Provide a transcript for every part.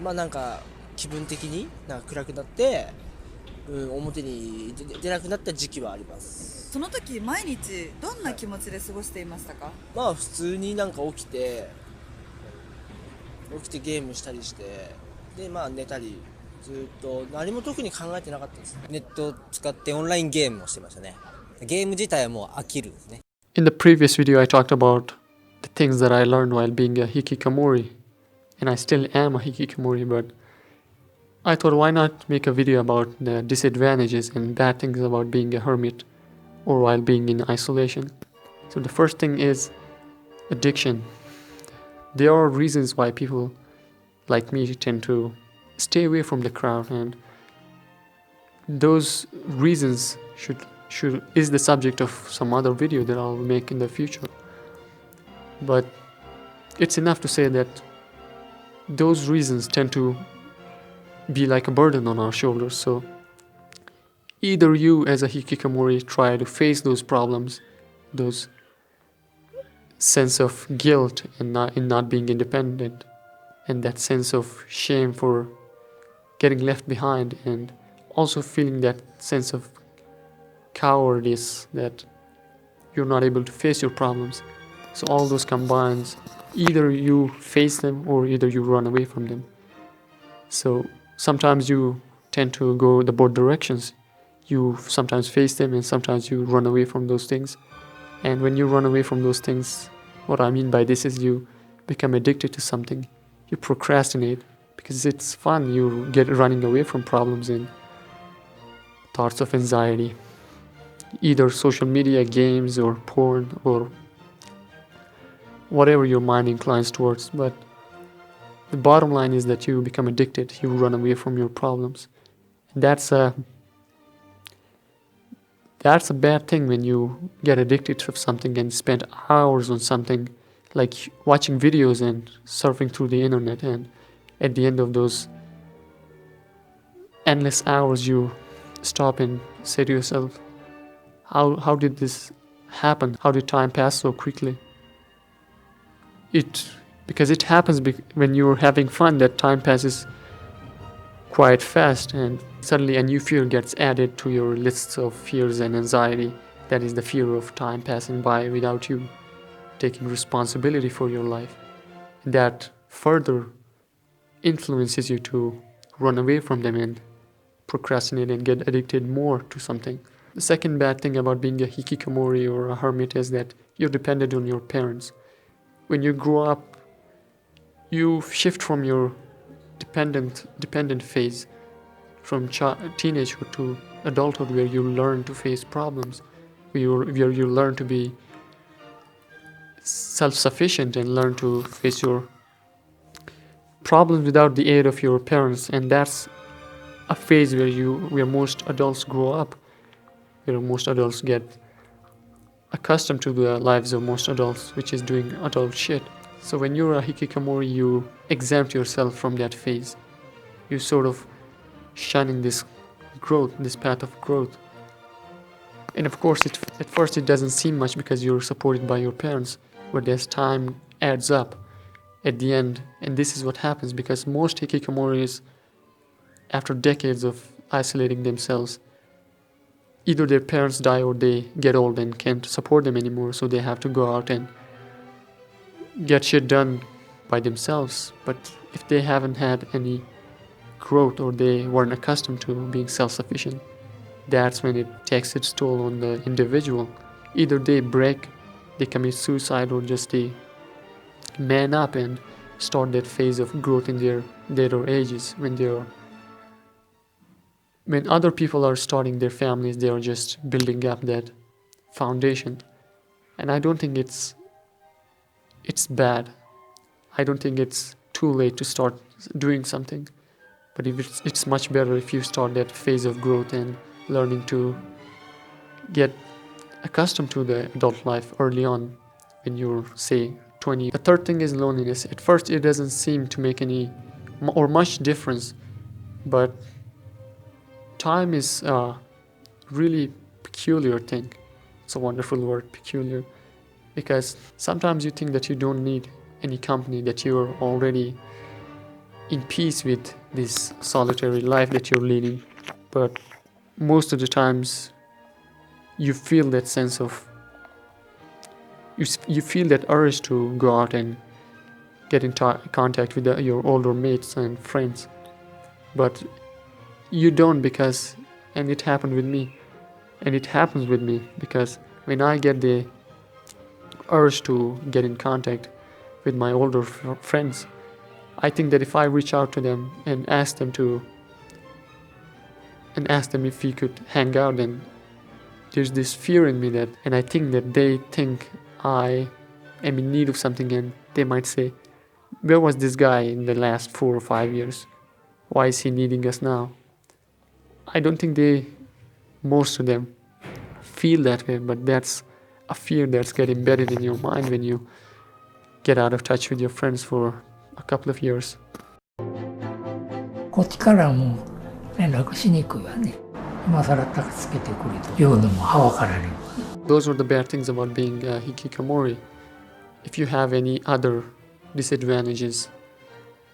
まあなんか気分的になんか暗くなって、表に出なくなった時期はあります。その時毎日どんなはい。気持ちで過ごしていましたか？まあ普通になんか起きてゲームしたりして、でまあ寝たり、ずっと何も特に考えてなかったですね。ネットを使ってオンラインゲームをしてましたね。ゲーム自体はもう飽きるんですね。In the previous video, I talked about the things that I learned while being a hikikomori, and I still am a hikikomori, but I thought why not make a video about the disadvantages and bad things about being a hermit or while being in isolation. So the first thing is addiction. There are reasons why people like me tend to stay away from the crowd, and those reasons should is the subject of some other video that I'll make in the future. But it's enough to say that those reasons tend to be like a burden on our shoulders. So either you as a hikikomori try to face those problems, those sense of guilt in not being independent, and that sense of shame for getting left behind, and also feeling that sense of cowardice that you're not able to face your problems. So all those combines, either you face them or either you run away from them. So sometimes you tend to go the both directions. You sometimes face them and sometimes you run away from those things. And when you run away from those things, what I mean by this is you become addicted to something. You procrastinate because it's fun. You get running away from problems and thoughts of anxiety. Either social media, games, or porn, or whatever your mind inclines towards. But the bottom line is that you become addicted. You run away from your problems. That's a that's a bad thing when you get addicted to something and spend hours on something, like watching videos and surfing through the internet, and at the end of those endless hours you stop and say to yourself, how did this happen? How did time pass so quickly? It because it happens when you're having fun, that time passes quite fast, and suddenly a new fear gets added to your lists of fears and anxiety. That is the fear of time passing by without you taking responsibility for your life. That further influences you to run away from them and procrastinate and get addicted more to something. The second bad thing about being a hikikomori or a hermit is that you're dependent on your parents. When you grow up, you shift from your dependent phase from teenagehood to adulthood, where you learn to face problems, where you learn to be self-sufficient and learn to face your problems without the aid of your parents. And that's a phase where most adults grow up, where most adults get accustomed to the lives of most adults, which is doing adult shit. So when you're a hikikomori, you exempt yourself from that phase. You sort of shunning this growth, this path of growth. And of course, at first it doesn't seem much because you're supported by your parents, but as time adds up at the end, and this is what happens because most hikikomoris, after decades of isolating themselves, either their parents die or they get old and can't support them anymore, so they have to go out and get shit done by themselves. But if they haven't had any growth or they weren't accustomed to being self-sufficient, that's when it takes its toll on the individual. Either they break, they commit suicide, or just they man up and start that phase of growth in their later ages, when other people are starting their families, they are just building up that foundation. And I don't think it's bad. I don't think it's too late to start doing something. But if it's much better if you start that phase of growth and learning to get accustomed to the adult life early on when you're, say, 20. The third thing is loneliness. At first, it doesn't seem to make any or much difference, but time is a really peculiar thing. It's a wonderful word, peculiar, because sometimes you think that you don't need any company, that you're already in peace with this solitary life that you're leading. But most of the times you feel that sense of you feel that urge to go out and get in contact with your older mates and friends, but you don't, because and it happened with me, and it happens with me because when I get the urge to get in contact with my older friends, I think that if I reach out to them and ask them if we could hang out, then there's this fear in me that, and I think that they think I am in need of something, and they might say, where was this guy in the last 4 or 5 years? Why is he needing us now? I don't think most of them feel that way, but that's a fear that's get embedded in your mind when you get out of touch with your friends for a couple of years. こっちからも連絡しにくいわね。今更助けてくれと言うのもはばかられる。Those are the bad things about being a hikikomori. If you have any other disadvantages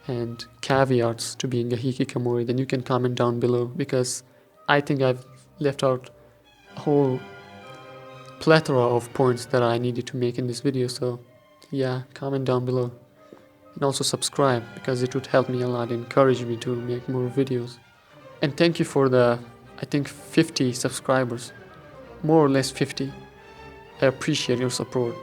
and caveats to being a hikikomori, then you can comment down below, because I think I've left out a whole plethora of points that I needed to make in this video. So yeah, comment down below, and also subscribe, because it would help me a lot, encourage me to make more videos. And thank you for the, I think, 50 subscribers, more or less 50. I appreciate your support.